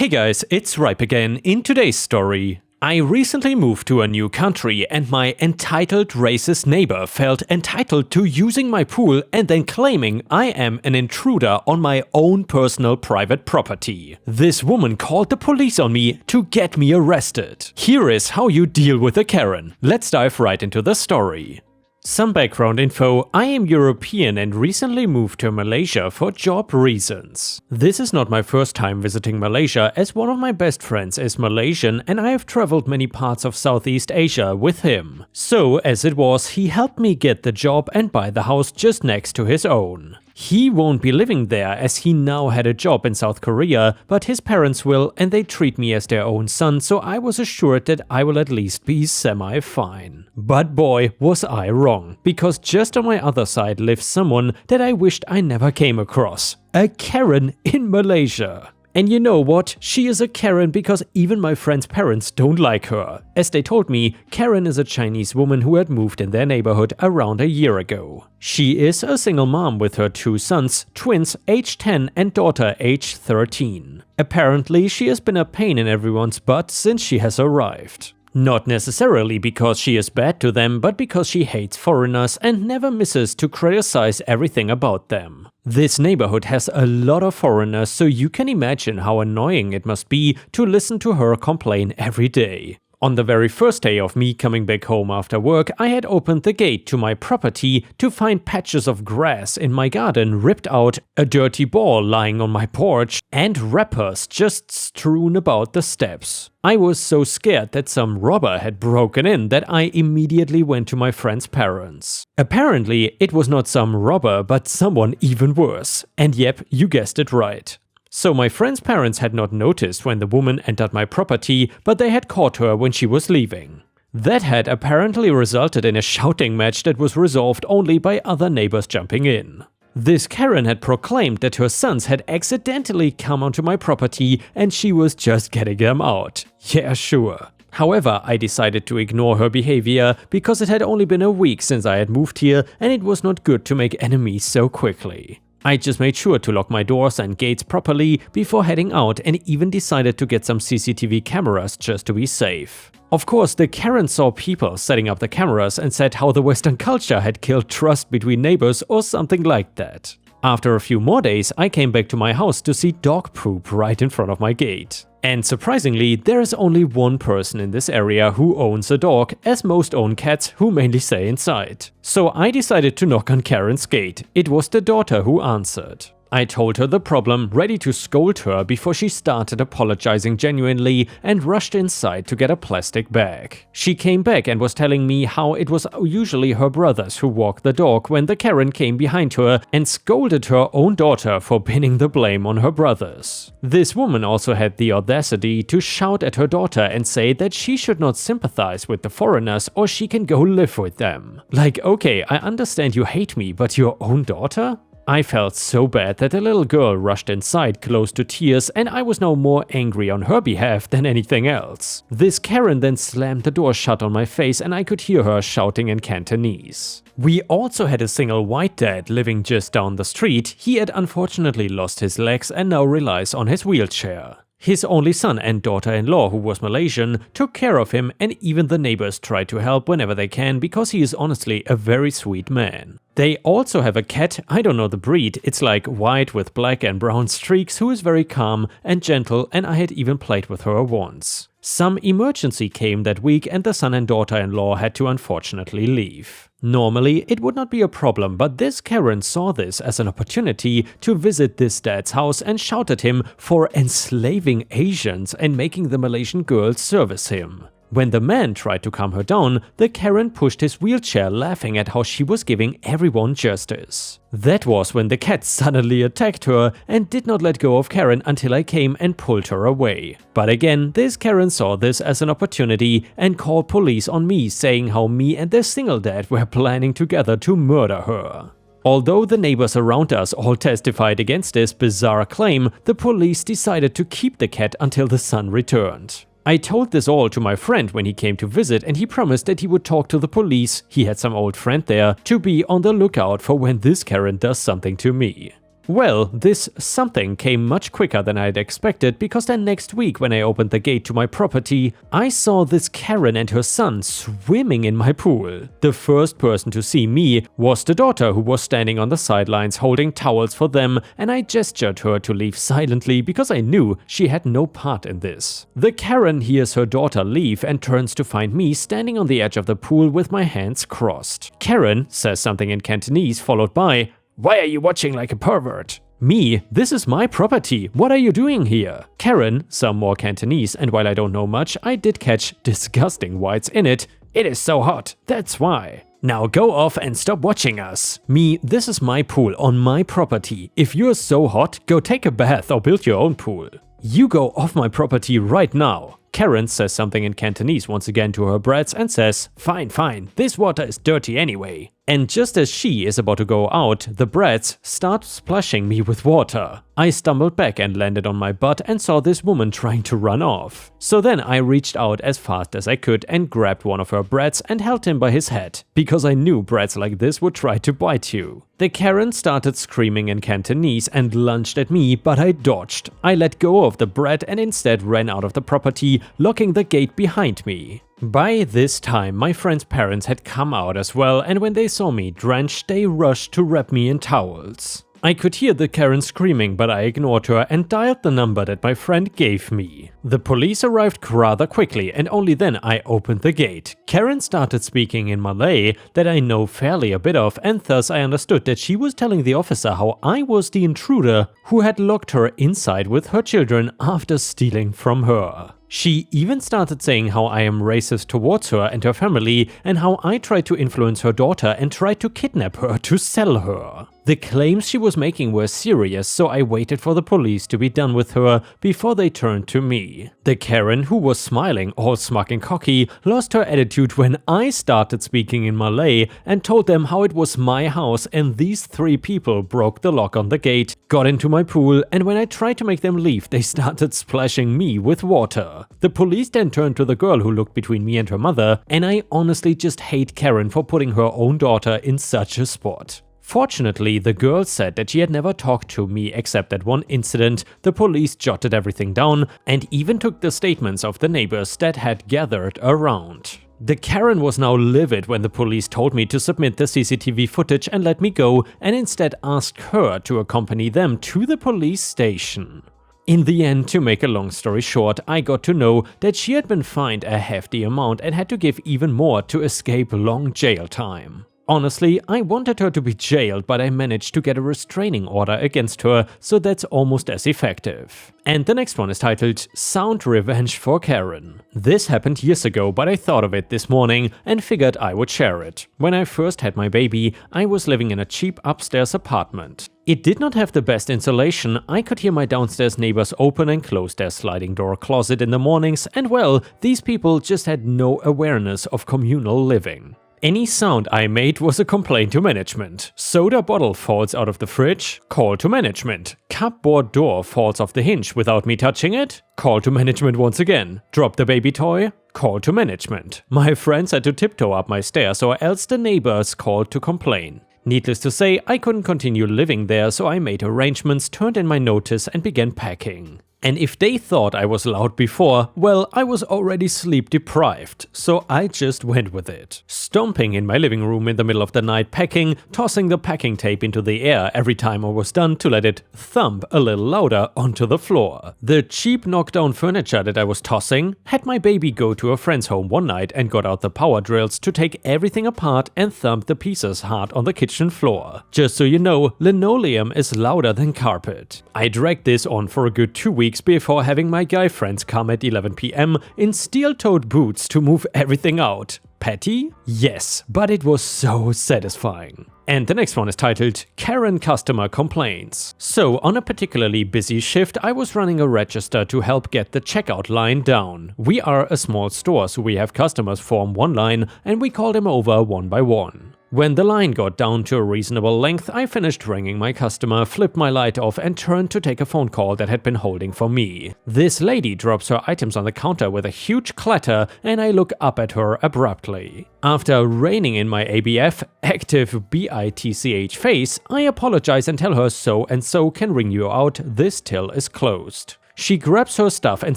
Hey guys, it's Ripe again. In today's story, I recently moved to a new country and my entitled racist neighbor felt entitled to using my pool and then claiming I am an intruder on my own personal private property. This woman called the police on me to get me arrested. Here is how you deal with a Karen. Let's dive right into the story. Some background info: I am European and recently moved to Malaysia for job reasons. This is not my first time visiting Malaysia, as one of my best friends is Malaysian and I have traveled many parts of Southeast Asia with him. So as it was, he helped me get the job and buy the house just next to his own. He won't be living there as he now had a job in South Korea, but his parents will and they treat me as their own son, so I was assured that I will at least be semi-fine. But boy, was I wrong, because just on my other side lives someone that I wished I never came across. A Karen in Malaysia. And you know what? She is a Karen because even my friend's parents don't like her. As they told me, Karen is a Chinese woman who had moved in their neighborhood around a year ago. She is a single mom with her two sons, twins age 10 and daughter age 13. Apparently, she has been a pain in everyone's butt since she has arrived. Not necessarily because she is bad to them, but because she hates foreigners and never misses to criticize everything about them. This neighborhood has a lot of foreigners, so you can imagine how annoying it must be to listen to her complain every day. On the very first day of me coming back home after work, I had opened the gate to my property to find patches of grass in my garden ripped out, a dirty ball lying on my porch, and wrappers just strewn about the steps. I was so scared that some robber had broken in that I immediately went to my friend's parents. Apparently, it was not some robber, but someone even worse. And yep, you guessed it right. So my friend's parents had not noticed when the woman entered my property, but they had caught her when she was leaving. That had apparently resulted in a shouting match that was resolved only by other neighbors jumping in. This Karen had proclaimed that her sons had accidentally come onto my property and she was just getting them out. Yeah, sure. However, I decided to ignore her behavior because it had only been a week since I had moved here and it was not good to make enemies so quickly. I just made sure to lock my doors and gates properly before heading out and even decided to get some CCTV cameras just to be safe. Of course, the Karen saw people setting up the cameras and said how the Western culture had killed trust between neighbors or something like that. After a few more days, I came back to my house to see dog poop right in front of my gate. And surprisingly, there is only one person in this area who owns a dog, as most own cats who mainly stay inside. So I decided to knock on Karen's gate. It was the daughter who answered. I told her the problem, ready to scold her before she started apologizing genuinely and rushed inside to get a plastic bag. She came back and was telling me how it was usually her brothers who walked the dog when the Karen came behind her and scolded her own daughter for pinning the blame on her brothers. This woman also had the audacity to shout at her daughter and say that she should not sympathize with the foreigners or she can go live with them. Like, okay, I understand you hate me, but your own daughter? I felt so bad that the little girl rushed inside close to tears and I was now more angry on her behalf than anything else. This Karen then slammed the door shut on my face and I could hear her shouting in Cantonese. We also had a single white dad living just down the street. He had unfortunately lost his legs and now relies on his wheelchair. His only son and daughter-in-law, who was Malaysian, took care of him and even the neighbors try to help whenever they can because he is honestly a very sweet man. They also have a cat, I don't know the breed, it's like white with black and brown streaks, who is very calm and gentle and I had even played with her once. Some emergency came that week and the son and daughter-in-law had to unfortunately leave. Normally, it would not be a problem, but this Karen saw this as an opportunity to visit this dad's house and shouted at him for enslaving Asians and making the Malaysian girls service him. When the man tried to calm her down, the Karen pushed his wheelchair, laughing at how she was giving everyone justice. That was when the cat suddenly attacked her and did not let go of Karen until I came and pulled her away. But again, this Karen saw this as an opportunity and called police on me, saying how me and their single dad were planning together to murder her. Although the neighbors around us all testified against this bizarre claim, the police decided to keep the cat until the son returned. I told this all to my friend when he came to visit and he promised that he would talk to the police, he had some old friend there, to be on the lookout for when this Karen does something to me. Well, this something came much quicker than I had expected, because then next week when I opened the gate to my property, I saw this Karen and her son swimming in my pool. The first person to see me was the daughter, who was standing on the sidelines holding towels for them, and I gestured her to leave silently because I knew she had no part in this. The Karen hears her daughter leave and turns to find me standing on the edge of the pool with my hands crossed. Karen says something in Cantonese, followed by, "Why are you watching like a pervert?" Me, "This is my property, what are you doing here?" Karen, some more Cantonese, and while I don't know much, I did catch disgusting whites in it. "It is so hot, that's why." "Now go off and stop watching us." Me, "This is my pool on my property. If you're so hot, go take a bath or build your own pool." "You go off my property right now." Karen says something in Cantonese once again to her brats and says, "Fine, fine, this water is dirty anyway." And just as she is about to go out, the brats start splashing me with water. I stumbled back and landed on my butt and saw this woman trying to run off. So then I reached out as fast as I could and grabbed one of her brats and held him by his head, because I knew brats like this would try to bite you. The Karen started screaming in Cantonese and lunged at me, but I dodged. I let go of the brat and instead ran out of the property, locking the gate behind me. By this time, my friend's parents had come out as well, and when they saw me drenched, they rushed to wrap me in towels. I could hear the Karen screaming, but I ignored her and dialed the number that my friend gave me. The police arrived rather quickly, and only then I opened the gate. Karen started speaking in Malay that I know fairly a bit of, and thus I understood that she was telling the officer how I was the intruder who had locked her inside with her children after stealing from her. She even started saying how I am racist towards her and her family, and how I tried to influence her daughter and tried to kidnap her to sell her. The claims she was making were serious, so I waited for the police to be done with her before they turned to me. The Karen, who was smiling, all smug and cocky, lost her attitude when I started speaking in Malay and told them how it was my house and these 3 people broke the lock on the gate, got into my pool, and when I tried to make them leave, they started splashing me with water. The police then turned to the girl who looked between me and her mother, and I honestly just hate Karen for putting her own daughter in such a spot. Fortunately, the girl said that she had never talked to me except at one incident. The police jotted everything down and even took the statements of the neighbors that had gathered around. The Karen was now livid when the police told me to submit the CCTV footage and let me go, and instead asked her to accompany them to the police station. In the end, to make a long story short, I got to know that she had been fined a hefty amount and had to give even more to escape long jail time. Honestly, I wanted her to be jailed, but I managed to get a restraining order against her, so that's almost as effective. And the next one is titled Sound Revenge for Karen. This happened years ago, but I thought of it this morning and figured I would share it. When I first had my baby, I was living in a cheap upstairs apartment. It did not have the best insulation. I could hear my downstairs neighbors open and close their sliding door closet in the mornings, and well, these people just had no awareness of communal living. Any sound I made was a complaint to management. Soda bottle falls out of the fridge, call to management. Cupboard door falls off the hinge without me touching it, call to management once again. Drop the baby toy, call to management. My friends had to tiptoe up my stairs or else the neighbors called to complain. Needless to say, I couldn't continue living there, so I made arrangements, turned in my notice and began packing. And if they thought I was loud before, well, I was already sleep deprived, so I just went with it. Stomping in my living room in the middle of the night packing, tossing the packing tape into the air every time I was done to let it thump a little louder onto the floor. The cheap knockdown furniture that I was tossing had my baby go to a friend's home one night and got out the power drills to take everything apart and thump the pieces hard on the kitchen floor. Just so you know, linoleum is louder than carpet. I dragged this on for a good 2 weeks before having my guy friends come at 11 PM in steel-toed boots to move everything out. Petty? Yes, but it was so satisfying. And the next one is titled Karen Customer Complaints. So, on a particularly busy shift, I was running a register to help get the checkout line down. We are a small store, so we have customers form one line and we call them over one by one. When the line got down to a reasonable length, I finished ringing my customer, flipped my light off and turned to take a phone call that had been holding for me. This lady drops her items on the counter with a huge clatter and I look up at her abruptly. After reining in my ABF, active BITCH face, I apologize and tell her so and so can ring you out, this till is closed. She grabs her stuff and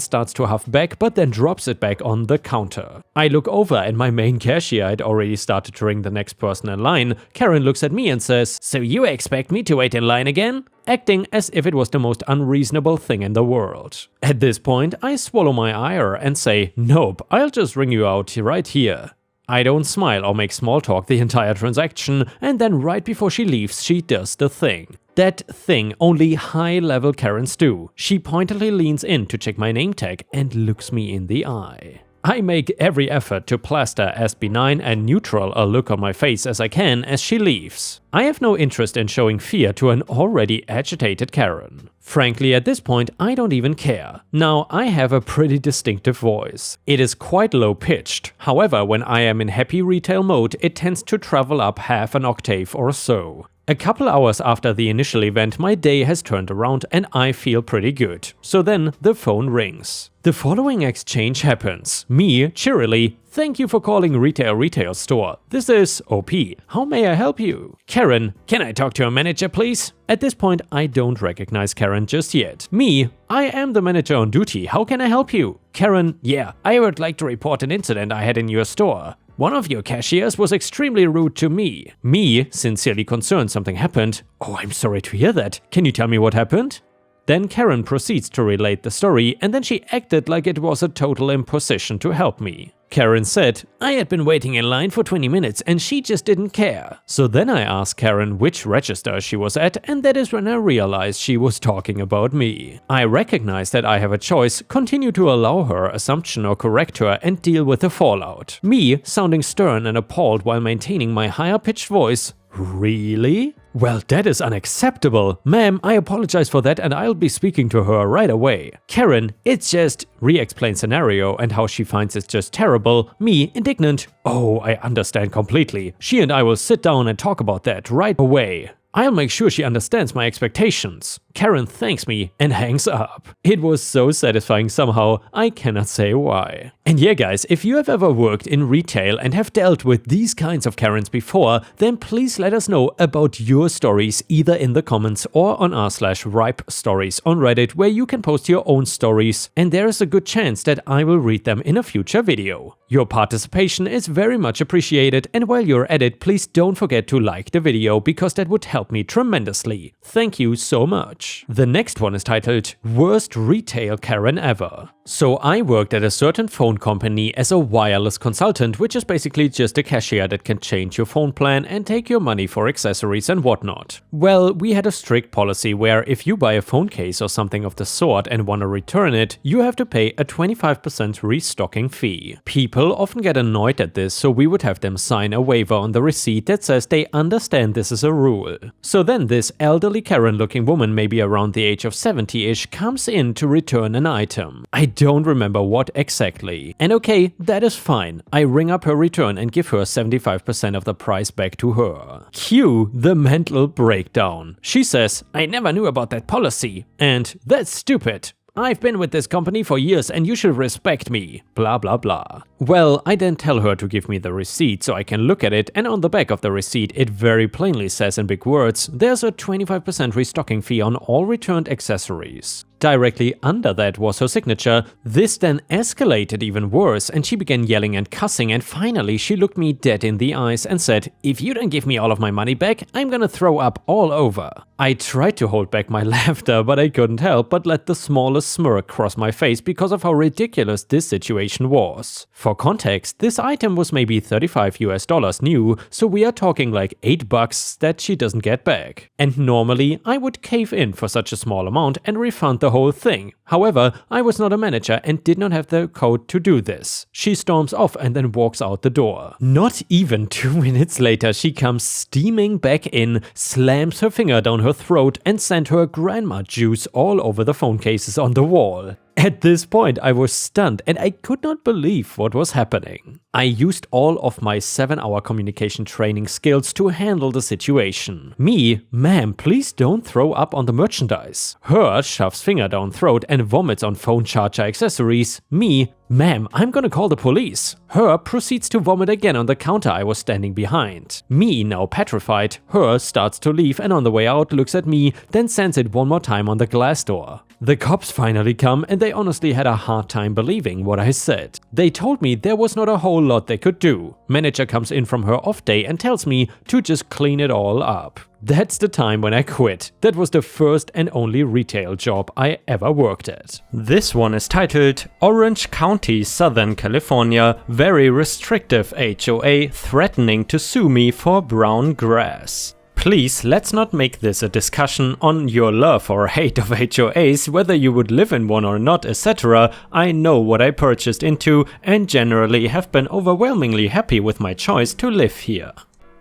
starts to huff back, but then drops it back on the counter. I look over and my main cashier had already started to ring the next person in line. Karen looks at me and says, "So you expect me to wait in line again?" Acting as if it was the most unreasonable thing in the world. At this point, I swallow my ire and say, "Nope, I'll just ring you out right here." I don't smile or make small talk the entire transaction, and then right before she leaves, she does the thing. That thing only high-level Karens do. She pointedly leans in to check my name tag and looks me in the eye. I make every effort to plaster as benign and neutral a look on my face as I can as she leaves. I have no interest in showing fear to an already agitated Karen. Frankly, at this point, I don't even care. Now, I have a pretty distinctive voice. It is quite low-pitched. However, when I am in happy retail mode, it tends to travel up half an octave or so. A couple hours after the initial event, my day has turned around and I feel pretty good. So then the phone rings. The following exchange happens. Me, cheerily, "Thank you for calling retail store. This is OP. How may I help you?" Karen, "Can I talk to a manager, please?" At this point, I don't recognize Karen just yet. Me, "I am the manager on duty. How can I help you?" Karen, "Yeah, I would like to report an incident I had in your store. One of your cashiers was extremely rude to me." Me, sincerely concerned something happened. "Oh, I'm sorry to hear that. Can you tell me what happened?" Then Karen proceeds to relate the story and then she acted like it was a total imposition to help me. Karen said, "I had been waiting in line for 20 minutes and she just didn't care." So then I asked Karen which register she was at, and that is when I realized she was talking about me. I recognize that I have a choice, continue to allow her assumption or correct her and deal with the fallout. Me, sounding stern and appalled while maintaining my higher pitched voice, "Really? Well, that is unacceptable. Ma'am, I apologize for that and I'll be speaking to her right away." Karen, "It's just," re-explain scenario and how she finds it just terrible. Me, indignant, "Oh, I understand completely. She and I will sit down and talk about that right away. I'll make sure she understands my expectations." Karen thanks me and hangs up. It was so satisfying somehow, I cannot say why. And yeah guys, if you have ever worked in retail and have dealt with these kinds of Karens before, then please let us know about your stories either in the comments or on r/ripe stories on Reddit, where you can post your own stories and there is a good chance that I will read them in a future video. Your participation is very much appreciated, and while you're at it, please don't forget to like the video because that would help me tremendously. Thank you so much. The next one is titled Worst Retail Karen Ever. So I worked at a certain phone company as a wireless consultant, which is basically just a cashier that can change your phone plan and take your money for accessories and whatnot. Well, we had a strict policy where if you buy a phone case or something of the sort and want to return it, you have to pay a 25% restocking fee. People often get annoyed at this, so we would have them sign a waiver on the receipt that says they understand this is a rule. So then this elderly Karen-looking woman, maybe around the age of 70-ish, comes in to return an item. I don't remember what exactly. And okay, that is fine. I ring up her return and give her 75% of the price back to her. Cue the mental breakdown. She says, "I never knew about that policy," and "That's stupid. I've been with this company for years and you should respect me, blah blah blah." Well, I then tell her to give me the receipt so I can look at it, and on the back of the receipt it very plainly says in big words, "There's a 25% restocking fee on all returned accessories." Directly under that was her signature. This then escalated even worse and she began yelling and cussing, and finally she looked me dead in the eyes and said, "If you don't give me all of my money back, I'm gonna throw up all over." I tried to hold back my laughter, but I couldn't help but let the smallest smirk cross my face because of how ridiculous this situation was. For context, this item was maybe $35 new, so we are talking like $8 that she doesn't get back. And normally I would cave in for such a small amount and refund the whole thing. However, I was not a manager and did not have the code to do this. She storms off and then walks out the door. Not even 2 minutes later, she comes steaming back in, slams her finger down her throat and sent her grandma juice all over the phone cases on the wall. At this point, I was stunned and I could not believe what was happening. I used all of my 7-hour communication training skills to handle the situation. Me, ma'am, please don't throw up on the merchandise. Her shoves finger down throat and vomits on phone charger accessories. Me, ma'am, I'm gonna call the police. Her proceeds to vomit again on the counter I was standing behind. Me, now petrified, her starts to leave and on the way out looks at me, then sends it one more time on the glass door. The cops finally come and they honestly had a hard time believing what I said. They told me there was not a whole lot they could do. Manager comes in from her off day and tells me to just clean it all up. That's the time when I quit. That was the first and only retail job I ever worked at. This one is titled Orange County, Southern California, Very Restrictive HOA Threatening to Sue Me for Brown Grass. Please, let's not make this a discussion on your love or hate of HOAs, whether you would live in one or not, etc. I know what I purchased into and generally have been overwhelmingly happy with my choice to live here.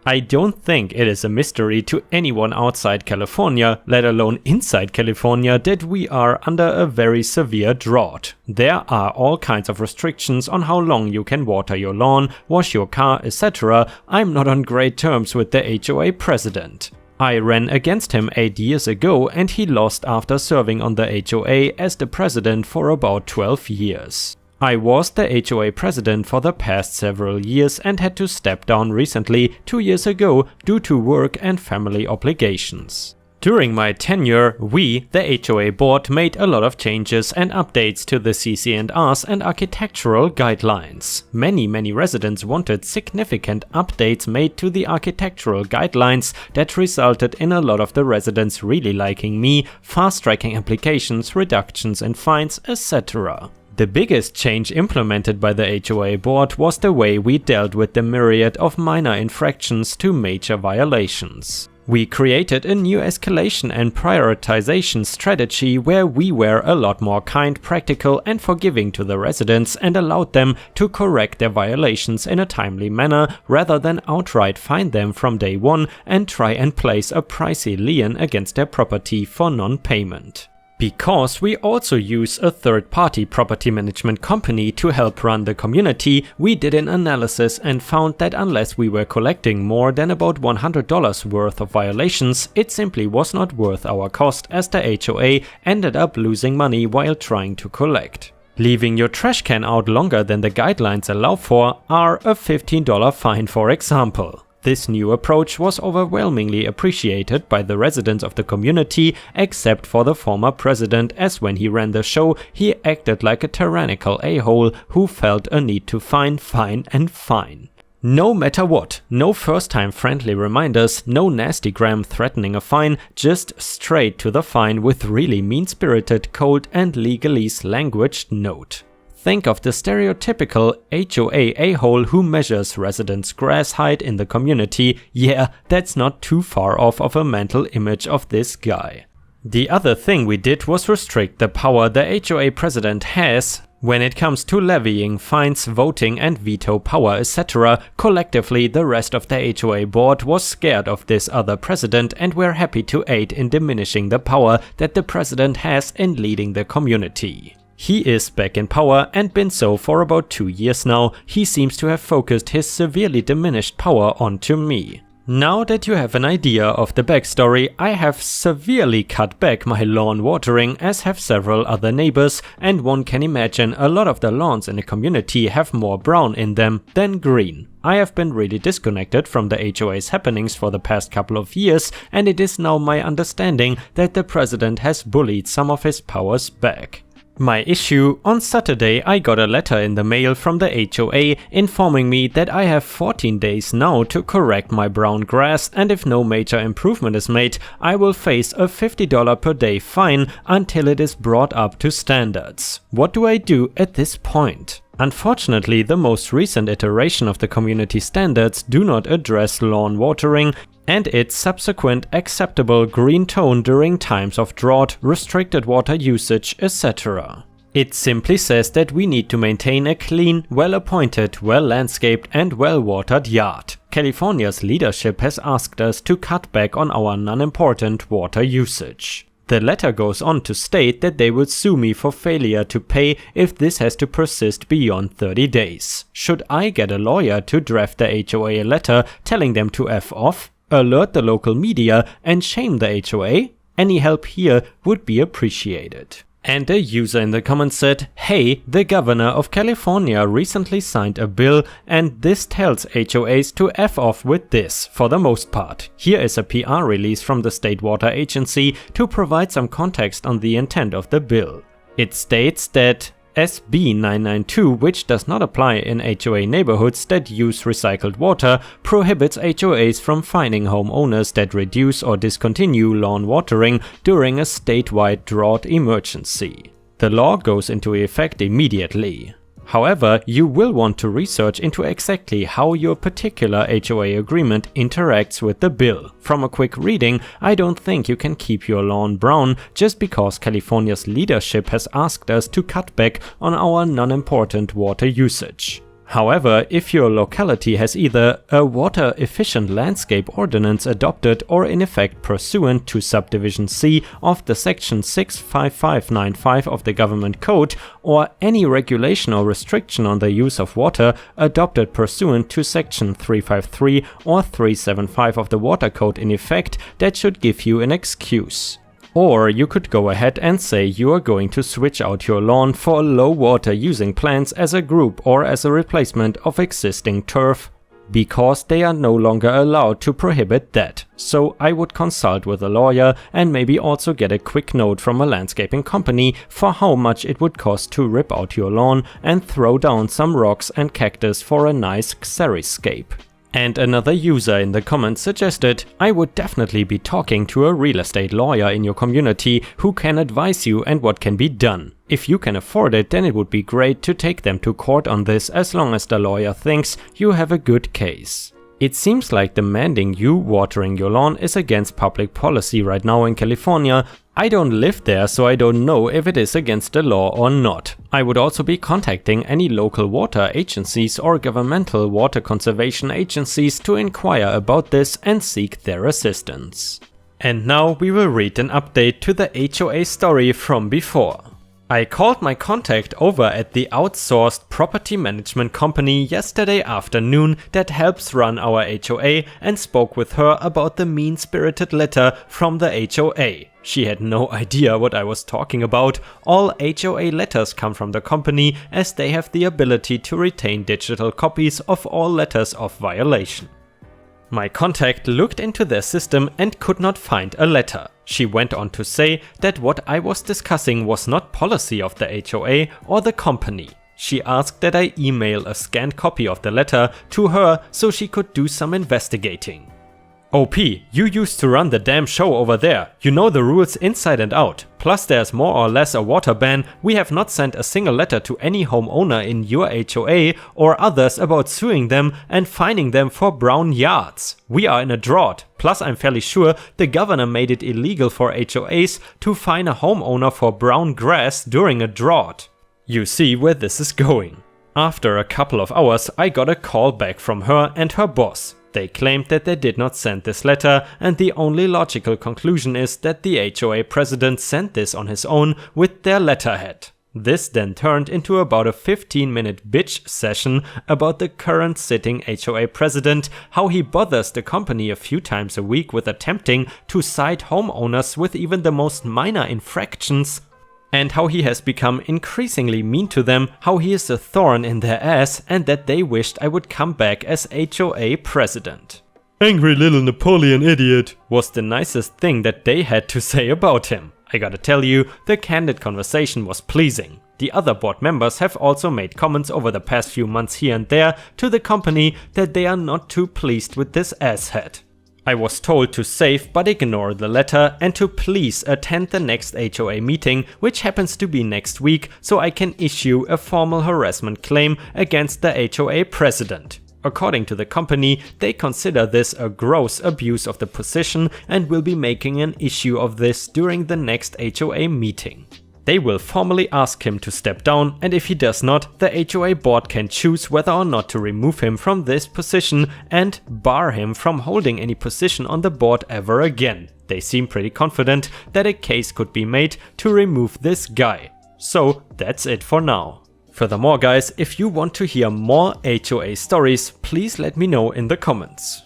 I don't think it is a mystery to anyone outside California, let alone inside California, that we are under a very severe drought. There are all kinds of restrictions on how long you can water your lawn, wash your car, etc. I'm not on great terms with the HOA president. I ran against him 8 years ago and he lost after serving on the HOA as the president for about 12 years. I was the HOA president for the past several years and had to step down recently 2 years ago due to work and family obligations. During my tenure, we, the HOA board, made a lot of changes and updates to the CC&Rs and architectural guidelines. Many residents wanted significant updates made to the architectural guidelines that resulted in a lot of the residents really liking me, fast-tracking applications, reductions in fines, etc. The biggest change implemented by the HOA board was the way we dealt with the myriad of minor infractions to major violations. We created a new escalation and prioritization strategy where we were a lot more kind, practical and forgiving to the residents and allowed them to correct their violations in a timely manner rather than outright fine them from day one and try and place a pricey lien against their property for non-payment. Because we also use a third-party property management company to help run the community, we did an analysis and found that unless we were collecting more than about $100 worth of violations, it simply was not worth our cost as the HOA ended up losing money while trying to collect. Leaving your trash can out longer than the guidelines allow for are a $15 fine, for example. This new approach was overwhelmingly appreciated by the residents of the community, except for the former president, as when he ran the show, he acted like a tyrannical a-hole who felt a need to fine. No matter what, no first-time friendly reminders, no nastygram threatening a fine, just straight to the fine with really mean-spirited, cold and legalese language note. Think of the stereotypical HOA a-hole who measures residents' grass height in the community. Yeah, that's not too far off of a mental image of this guy. The other thing we did was restrict the power the HOA president has when it comes to levying fines, voting and veto power, etc. Collectively, the rest of the HOA board was scared of this other president and were happy to aid in diminishing the power that the president has in leading the community. He is back in power and been so for about 2 years now. He seems to have focused his severely diminished power onto me. Now that you have an idea of the backstory, I have severely cut back my lawn watering, as have several other neighbors, and one can imagine a lot of the lawns in the community have more brown in them than green. I have been really disconnected from the HOA's happenings for the past couple of years, and it is now my understanding that the president has bullied some of his powers back. My issue: on Saturday I got a letter in the mail from the HOA informing me that I have 14 days now to correct my brown grass, and if no major improvement is made, I will face a $50 per day fine until it is brought up to standards. What do I do at this point? Unfortunately, the most recent iteration of the community standards do not address lawn watering and its subsequent acceptable green tone during times of drought, restricted water usage, etc. It simply says that we need to maintain a clean, well-appointed, well-landscaped and well-watered yard. California's leadership has asked us to cut back on our non-important water usage. The letter goes on to state that they will sue me for failure to pay if this has to persist beyond 30 days. Should I get a lawyer to draft the HOA a letter telling them to F off, alert the local media, and shame the HOA? Any help here would be appreciated. And a user in the comments said, hey, the governor of California recently signed a bill and this tells HOAs to F off with this for the most part. Here is a PR release from the state water agency to provide some context on the intent of the bill. It states that SB 992, which does not apply in HOA neighborhoods that use recycled water, prohibits HOAs from fining homeowners that reduce or discontinue lawn watering during a statewide drought emergency. The law goes into effect immediately. However, you will want to research into exactly how your particular HOA agreement interacts with the bill. From a quick reading, I don't think you can keep your lawn brown just because California's leadership has asked us to cut back on our non-important water usage. However, if your locality has either a water-efficient landscape ordinance adopted or in effect pursuant to Subdivision C of the Section 65595 of the Government Code, or any regulation or restriction on the use of water adopted pursuant to Section 353 or 375 of the Water Code in effect, that should give you an excuse. Or you could go ahead and say you are going to switch out your lawn for low water using plants as a group or as a replacement of existing turf, because they are no longer allowed to prohibit that. So I would consult with a lawyer and maybe also get a quick note from a landscaping company for how much it would cost to rip out your lawn and throw down some rocks and cactus for a nice xeriscape. And another user in the comments suggested, I would definitely be talking to a real estate lawyer in your community who can advise you and what can be done. If you can afford it, then it would be great to take them to court on this as long as the lawyer thinks you have a good case. It seems like demanding you watering your lawn is against public policy right now in California. I don't live there, so I don't know if it is against the law or not. I would also be contacting any local water agencies or governmental water conservation agencies to inquire about this and seek their assistance. And now we will read an update to the HOA story from before. I called my contact over at the outsourced property management company yesterday afternoon that helps run our HOA and spoke with her about the mean-spirited letter from the HOA. She had no idea what I was talking about. All HOA letters come from the company as they have the ability to retain digital copies of all letters of violation. My contact looked into their system and could not find a letter. She went on to say that what I was discussing was not policy of the HOA or the company. She asked that I email a scanned copy of the letter to her so she could do some investigating. OP, you used to run the damn show over there. You know the rules inside and out. Plus there's more or less a water ban. We have not sent a single letter to any homeowner in your HOA or others about suing them and fining them for brown yards. We are in a drought. Plus I'm fairly sure the governor made it illegal for HOAs to fine a homeowner for brown grass during a drought. You see where this is going. After a couple of hours I got a call back from her and her boss. They claimed that they did not send this letter, and the only logical conclusion is that the HOA president sent this on his own with their letterhead. This then turned into about a 15-minute bitch session about the current sitting HOA president, how he bothers the company a few times a week with attempting to cite homeowners with even the most minor infractions, and how he has become increasingly mean to them, how he is a thorn in their ass, and that they wished I would come back as HOA president. Angry little Napoleon idiot was the nicest thing that they had to say about him. I gotta tell you, the candid conversation was pleasing. The other board members have also made comments over the past few months here and there to the company that they are not too pleased with this asshat. I was told to save but ignore the letter and to please attend the next HOA meeting, which happens to be next week, so I can issue a formal harassment claim against the HOA president. According to the company, they consider this a gross abuse of the position and will be making an issue of this during the next HOA meeting. They will formally ask him to step down, and if he does not, the HOA board can choose whether or not to remove him from this position and bar him from holding any position on the board ever again. They seem pretty confident that a case could be made to remove this guy. So that's it for now. Furthermore guys, if you want to hear more HOA stories, please let me know in the comments.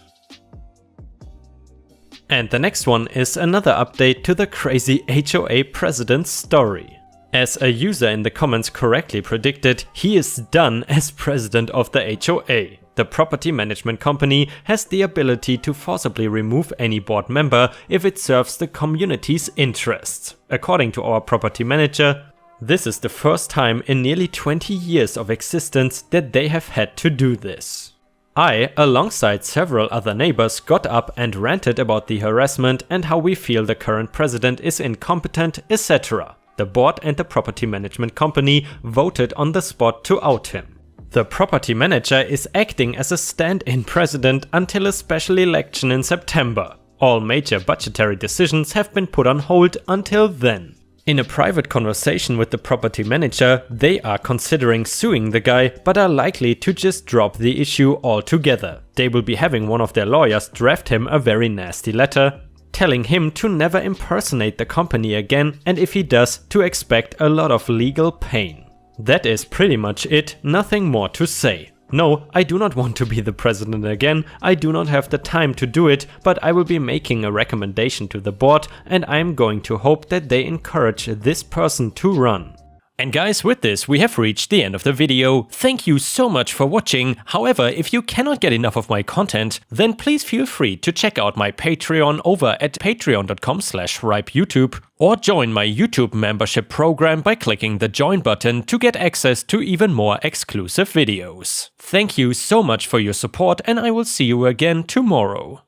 And the next one is another update to the crazy HOA president's story. As a user in the comments correctly predicted, he is done as president of the HOA. The property management company has the ability to forcibly remove any board member if it serves the community's interests. According to our property manager, this is the first time in nearly 20 years of existence that they have had to do this. I, alongside several other neighbors, got up and ranted about the harassment and how we feel the current president is incompetent, etc. The board and the property management company voted on the spot to out him. The property manager is acting as a stand-in president until a special election in September. All major budgetary decisions have been put on hold until then. In a private conversation with the property manager, they are considering suing the guy, but are likely to just drop the issue altogether. They will be having one of their lawyers draft him a very nasty letter, telling him to never impersonate the company again, and if he does, to expect a lot of legal pain. That is pretty much it, nothing more to say. No, I do not want to be the president again, I do not have the time to do it, but I will be making a recommendation to the board and I'm going to hope that they encourage this person to run. And guys, with this we have reached the end of the video. Thank you so much for watching. However, if you cannot get enough of my content, then please feel free to check out my Patreon over at patreon.com/ripeyoutube or join my YouTube membership program by clicking the join button to get access to even more exclusive videos. Thank you so much for your support and I will see you again tomorrow.